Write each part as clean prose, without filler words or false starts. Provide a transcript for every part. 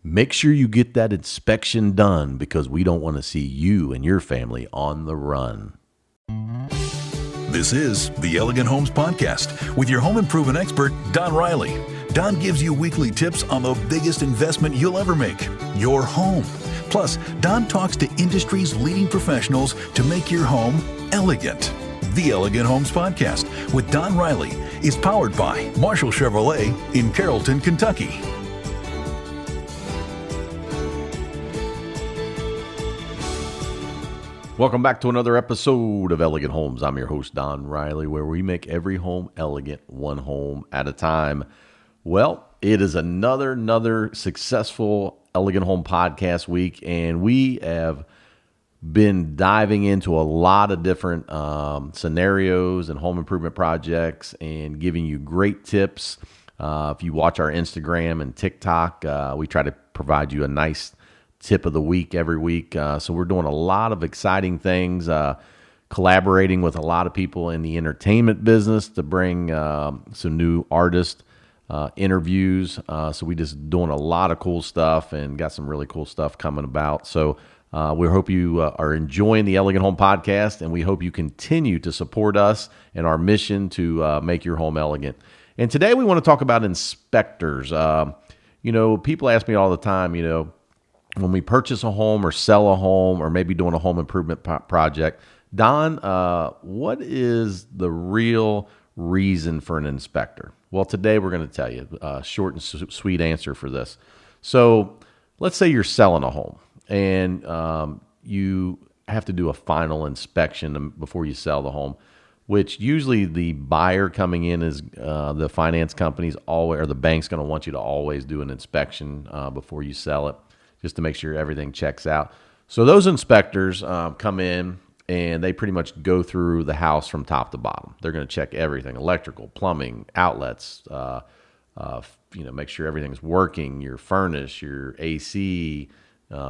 Make sure you get that inspection done because we don't want to see you and your family on the run. This is the Elegant Homes Podcast with your home improvement expert, Don Riley. Don gives you weekly tips on the biggest investment you'll ever make, your home. Plus, Don talks to industry's leading professionals to make your home elegant. The Elegant Homes Podcast with Don Riley is powered by Marshall Chevrolet in Carrollton, Kentucky. Welcome back to another episode of Elegant Homes. I'm your host, Don Riley, where we make every home elegant, one home at a time. Well, it is another successful Elegant Home Podcast week, and we have been diving into a lot of different scenarios and home improvement projects and giving you great tips. If you watch our Instagram and TikTok, we try to provide you a nice tip of the week every week. So we're doing a lot of exciting things, collaborating with a lot of people in the entertainment business to bring some new artist interviews. So we just doing a lot of cool stuff and got some really cool stuff coming about. So we hope you are enjoying the Elegant Home Podcast, and we hope you continue to support us and our mission to make your home elegant. And today we want to talk about inspectors. People ask me all the time, when we purchase a home or sell a home or maybe doing a home improvement project, Don, what is the real reason for an inspector? Well, today we're going to tell you a short and sweet answer for this. So let's say you're selling a home and you have to do a final inspection before you sell the home, which usually the buyer coming in is the finance company's always, or the bank's going to want you to always do an inspection before you sell it, just to make sure everything checks out. So those inspectors come in and they pretty much go through the house from top to bottom. They're going to check everything: electrical, plumbing, outlets, make sure everything's working, your furnace, your AC,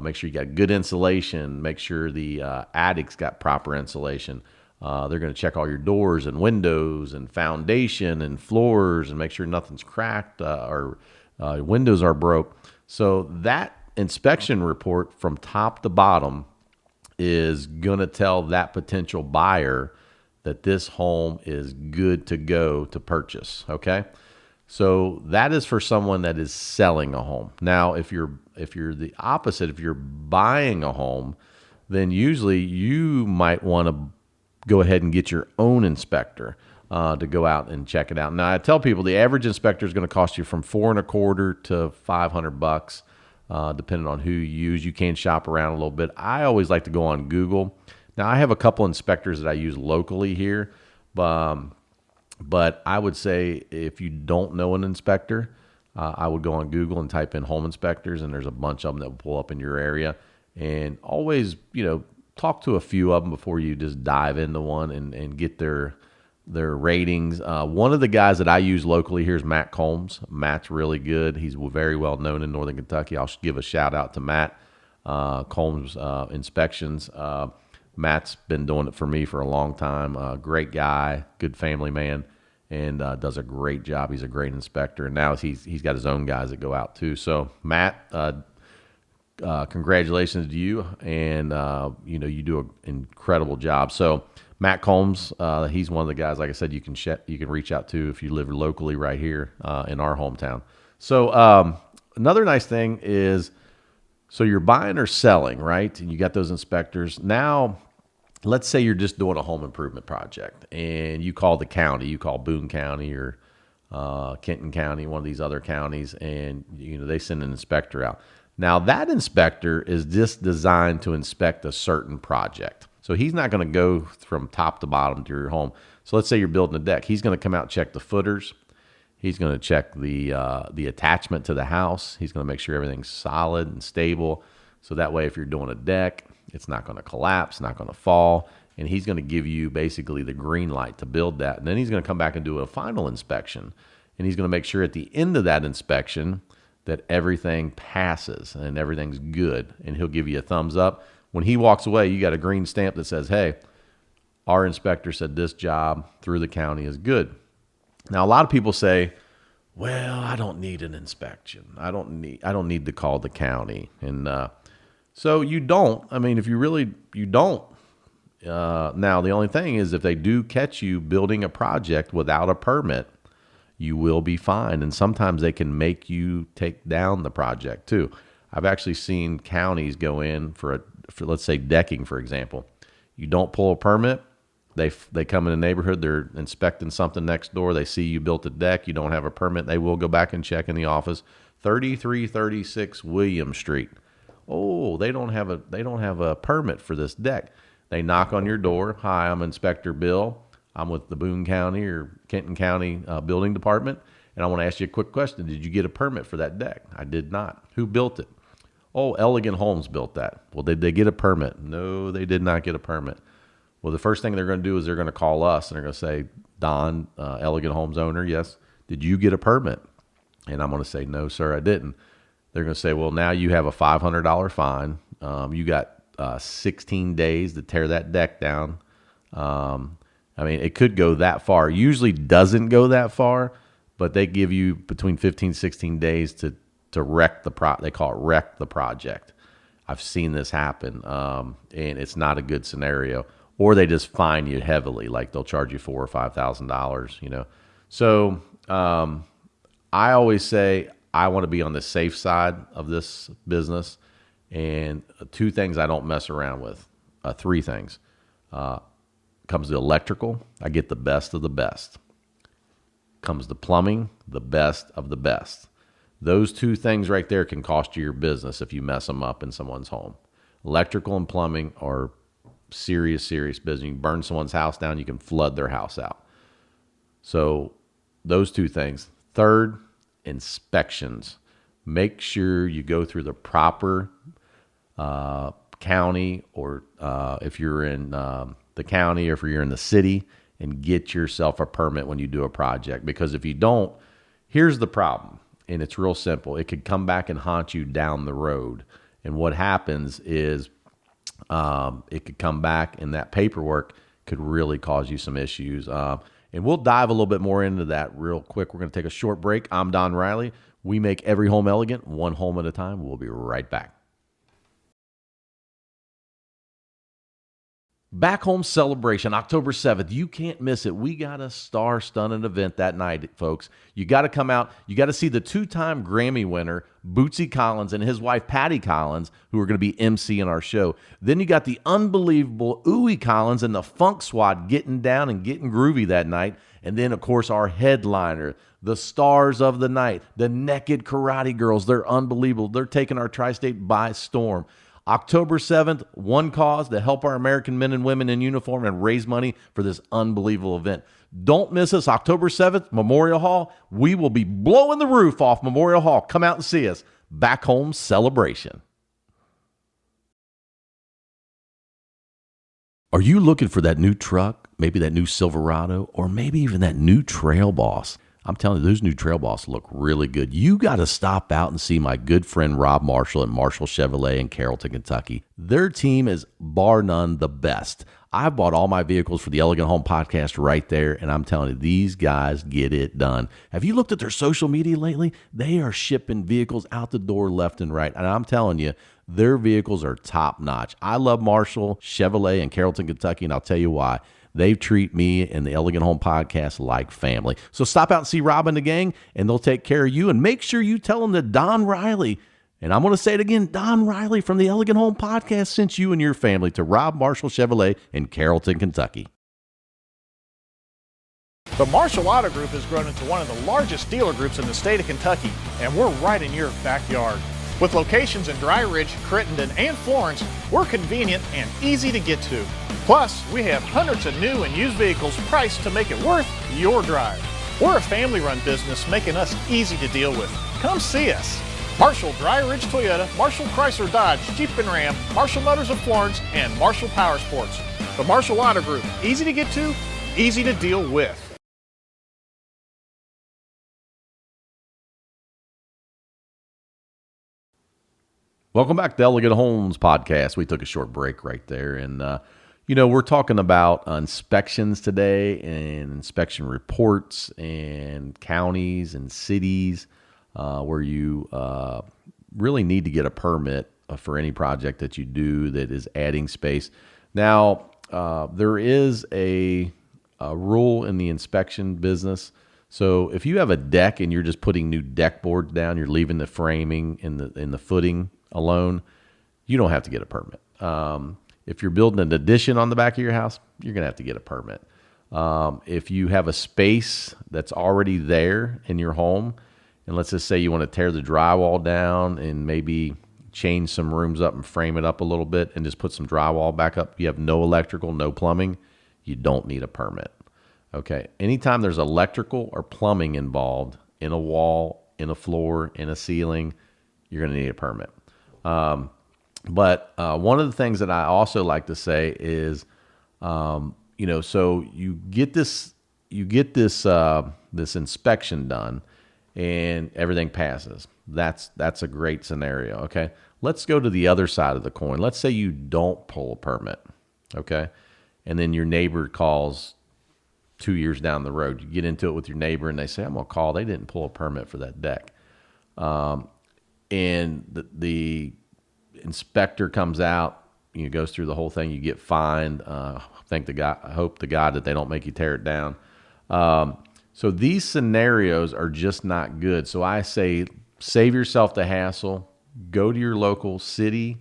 make sure you got good insulation, make sure the attic's got proper insulation. They're going to check all your doors and windows and foundation and floors and make sure nothing's cracked or windows are broke. So that inspection report from top to bottom is going to tell that potential buyer that this home is good to go to purchase. Okay. So that is for someone that is selling a home. Now, if you're the opposite, if you're buying a home, then usually you might want to go ahead and get your own inspector to go out and check it out. Now, I tell people the average inspector is going to cost you from $425 to $500. Depending on who you use. You can shop around a little bit. I always like to go on Google. Now, I have a couple inspectors that I use locally here, but I would say if you don't know an inspector, I would go on Google and type in home inspectors, and there's a bunch of them that will pull up in your area. And always, talk to a few of them before you just dive into one and get their ratings. One of the guys that I use locally here is Matt Combs. Matt's really good. He's very well known in Northern Kentucky. I'll give a shout out to Matt Combs Inspections. Matt's been doing it for me for a long time. Great guy, good family man, and does a great job. He's a great inspector, and now he's got his own guys that go out too. So Matt, congratulations to you, and you do an incredible job. So Matt Combs, he's one of the guys, like I said, you can reach out to if you live locally right here in our hometown. So another nice thing is, so you're buying or selling, right? And you got those inspectors. Now, let's say you're just doing a home improvement project and you call the county, you call Boone County or Kenton County, one of these other counties, and they send an inspector out. Now, that inspector is just designed to inspect a certain project. So he's not going to go from top to bottom to your home. So let's say you're building a deck. He's going to come out and check the footers. He's going to check the attachment to the house. He's going to make sure everything's solid and stable. So that way, if you're doing a deck, it's not going to collapse, not going to fall. And he's going to give you basically the green light to build that. And then he's going to come back and do a final inspection. And he's going to make sure at the end of that inspection that everything passes and everything's good. And he'll give you a thumbs up. When he walks away, you got a green stamp that says, hey, our inspector said this job through the county is good. Now, a lot of people say, well, I don't need an inspection. I don't need to call the county. And so you don't. I mean, if you don't. Now, the only thing is if they do catch you building a project without a permit, you will be fined. And sometimes they can make you take down the project too. I've actually seen counties go in for let's say decking, for example. You don't pull a permit. They come in the neighborhood. They're inspecting something next door. They see you built a deck. You don't have a permit. They will go back and check in the office. 3336 William Street. Oh, they don't have a permit for this deck. They knock on your door. Hi, I'm Inspector Bill. I'm with the Boone County or Kenton County Building Department, and I want to ask you a quick question. Did you get a permit for that deck? I did not. Who built it? Oh, Elegant Homes built that. Well, did they get a permit? No, they did not get a permit. Well, the first thing they're going to do is they're going to call us, and they're going to say, Don, Elegant Homes owner, yes, did you get a permit? And I'm going to say, no, sir, I didn't. They're going to say, well, now you have a $500 fine. You got 16 days to tear that deck down. I mean, it could go that far. It usually doesn't go that far, but they give you between 15 16 days to wreck they call it wreck the project. I've seen this happen, and it's not a good scenario. Or they just fine you heavily, like they'll charge you $4,000 or $5,000. So I always say I want to be on the safe side of this business, and two things I don't mess around with. Three things. Comes to electrical, I get the best of the best. Comes to plumbing, the best of the best. Those two things right there can cost you your business if you mess them up in someone's home. Electrical and plumbing are serious business. You can burn someone's house down, you can flood their house out. So those two things. Third, inspections. Make sure you go through the proper county, or if you're in the county, or if you're in the city, and get yourself a permit when you do a project. Because if you don't, here's the problem, and it's real simple. It could come back and haunt you down the road. And what happens is it could come back, and that paperwork could really cause you some issues. And we'll dive a little bit more into that real quick. We're going to take a short break. I'm Don Riley. We make every home elegant, one home at a time. We'll be right back. Back Home Celebration, October 7th. You can't miss it. We got a star-stunning event that night, folks. You got to come out. You got to see the two-time Grammy winner, Bootsy Collins, and his wife, Patty Collins, who are going to be emceeing our show. Then you got the unbelievable Ooey Collins and the Funk Squad getting down and getting groovy that night. And then, of course, our headliner, the stars of the night, the Naked Karate Girls. They're unbelievable. They're taking our tri-state by storm. October 7th, one cause, to help our American men and women in uniform and raise money for this unbelievable event. Don't miss us. October 7th, Memorial Hall. We will be blowing the roof off Memorial Hall. Come out and see us. Back Home Celebration. Are you looking for that new truck, maybe that new Silverado, or maybe even that new Trail Boss? I'm telling you, those new Trail Boss look really good. You got to stop out and see my good friend Rob Marshall at Marshall Chevrolet in Carrollton, Kentucky. Their team is bar none the best. I've bought all my vehicles for the Elegant Home Podcast right there, and I'm telling you, these guys get it done. Have you looked at their social media lately? They are shipping vehicles out the door left and right, and I'm telling you, their vehicles are top notch. I love Marshall Chevrolet in Carrollton, Kentucky, and I'll tell you why. They treat me and the Elegant Home Podcast like family. So stop out and see Rob and the gang, and they'll take care of you. And make sure you tell them that Don Riley, and I'm going to say it again, Don Riley from the Elegant Home Podcast sent you and your family to Rob Marshall Chevrolet in Carrollton, Kentucky. The Marshall Auto Group has grown into one of the largest dealer groups in the state of Kentucky, and we're right in your backyard. With locations in Dry Ridge, Crittenden, and Florence, we're convenient and easy to get to. Plus, we have hundreds of new and used vehicles priced to make it worth your drive. We're a family-run business, making us easy to deal with. Come see us. Marshall Dry Ridge Toyota, Marshall Chrysler Dodge, Jeep and Ram, Marshall Motors of Florence, and Marshall Power Sports. The Marshall Auto Group, easy to get to, easy to deal with. Welcome back to Elegant Homes Podcast. We took a short break right there. And, We're talking about inspections today and inspection reports and counties and cities where you really need to get a permit for any project that you do that is adding space. Now, there is a rule in the inspection business. So if you have a deck and you're just putting new deck boards down, you're leaving the framing in the footing alone, you don't have to get a permit. If you're building an addition on the back of your house, you're going to have to get a permit. If you have a space that's already there in your home, and let's just say you want to tear the drywall down and maybe change some rooms up and frame it up a little bit and just put some drywall back up, you have no electrical, no plumbing, you don't need a permit. Okay. Anytime there's electrical or plumbing involved in a wall, in a floor, in a ceiling, you're going to need a permit. But one of the things that I also like to say is, so you get this inspection done and everything passes. That's a great scenario. Okay. Let's go to the other side of the coin. Let's say you don't pull a permit. Okay. And then your neighbor calls 2 years down the road. You get into it with your neighbor and they say, I'm going to call. They didn't pull a permit for that deck. And the inspector comes out, goes through the whole thing. You get fined. I hope to God that they don't make you tear it down. So these scenarios are just not good. So I say, save yourself the hassle. Go to your local city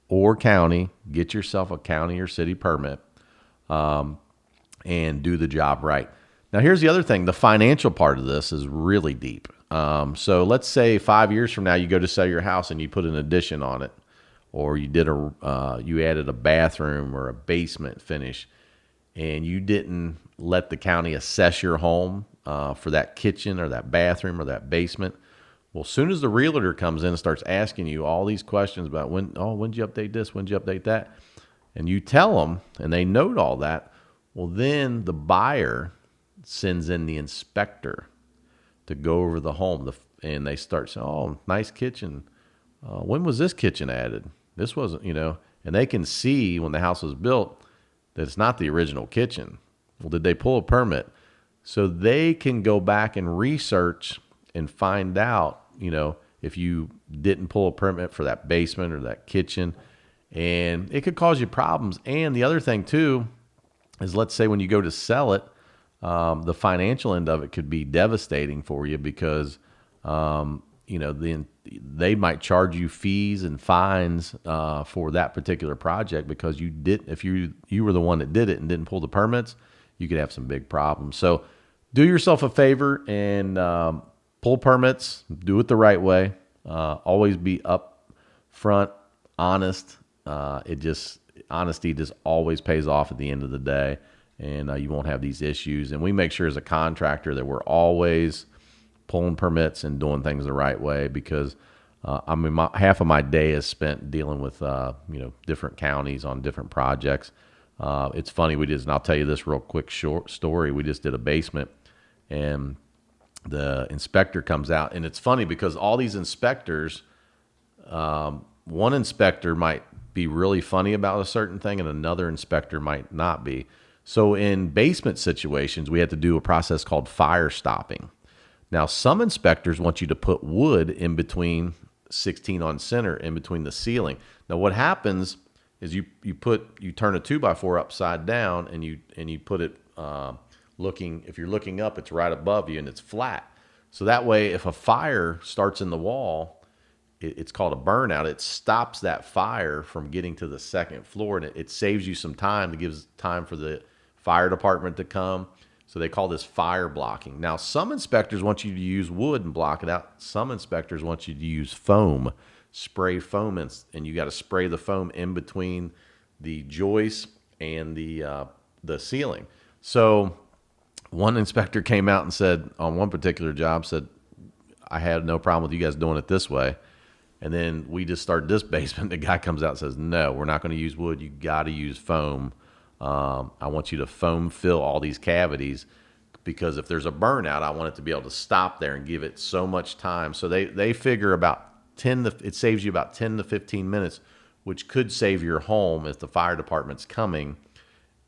or county. Get yourself a county or city permit, and do the job right. Now, here's the other thing. The financial part of this is really deep. So let's say 5 years from now, you go to sell your house and you put an addition on it, or you added a bathroom or a basement finish, and you didn't let the county assess your home for that kitchen or that bathroom or that basement. Well, as soon as the realtor comes in and starts asking you all theyese questions about when'd you update this, when'd you update that, and you tell them and they note all that, well, then the buyer sends in the inspector to go over the home, and they start saying, oh, nice kitchen. When was this kitchen added? This wasn't, and they can see when the house was built that it's not the original kitchen. Well, did they pull a permit? So they can go back and research and find out, if you didn't pull a permit for that basement or that kitchen, and it could cause you problems. And the other thing too is, let's say when you go to sell it, the financial end of it could be devastating for you because, they might charge you fees and fines for that particular project because if you were the one that did it and didn't pull the permits, you could have some big problems. So do yourself a favor and pull permits, do it the right way. Always be upfront, honest. Honesty just always pays off at the end of the day, and you won't have these issues. And we make sure as a contractor that we're always pulling permits and doing things the right way because half of my day is spent dealing with different counties on different projects. It's funny, and I'll tell you this real quick short story. We just did a basement, and the inspector comes out, and it's funny because all these inspectors, one inspector might be really funny about a certain thing and another inspector might not be. So in basement situations, we had to do a process called fire stopping. Now, some inspectors want you to put wood in between 16 on center in between the ceiling. Now, what happens is you turn a 2x4 upside down and you put it if you're looking up, it's right above you and it's flat. So that way, if a fire starts in the wall, it's called a burnout. It stops that fire from getting to the second floor, and it saves you some time. It gives time for the fire department to come. So they call this fire blocking. Now, some inspectors want you to use wood and block it out. Some inspectors want you to use foam, spray foam, and you got to spray the foam in between the joist and the ceiling. So one inspector came out and said, on one particular job, I had no problem with you guys doing it this way. And then we just started this basement. The guy comes out and says, no, we're not going to use wood. You got to use foam. I want you to foam fill all these cavities because if there's a burnout, I want it to be able to stop there and give it so much time. So they figure it saves you about 10 to 15 minutes, which could save your home if the fire department's coming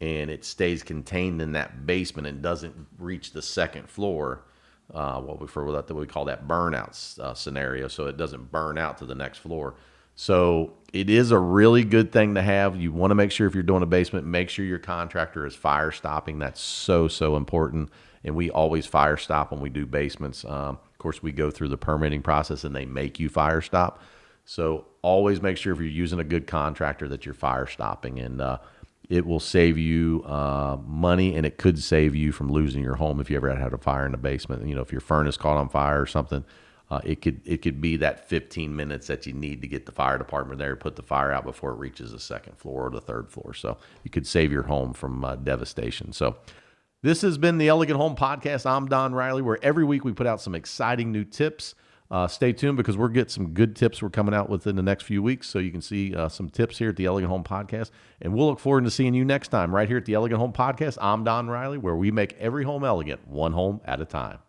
and it stays contained in that basement and doesn't reach the second floor, what we call that burnout scenario, so it doesn't burn out to the next floor. So it is a really good thing to have. You want to make sure if you're doing a basement, make sure your contractor is fire stopping. That's so important. And we always fire stop when we do basements. Of course, we go through the permitting process and they make you fire stop. So always make sure if you're using a good contractor that you're fire stopping, and it will save you money, and it could save you from losing your home if you ever had a fire in the basement. You know, if your furnace caught on fire or something, it could be that 15 minutes that you need to get the fire department there, put the fire out before it reaches the second floor or the third floor. So you could save your home from devastation. So this has been the Elegant Home Podcast. I'm Don Riley, where every week we put out some exciting new tips. Stay tuned because we'll get some good tips we're coming out within the next few weeks. So you can see some tips here at the Elegant Home Podcast. And we'll look forward to seeing you next time right here at the Elegant Home Podcast. I'm Don Riley, where we make every home elegant, one home at a time.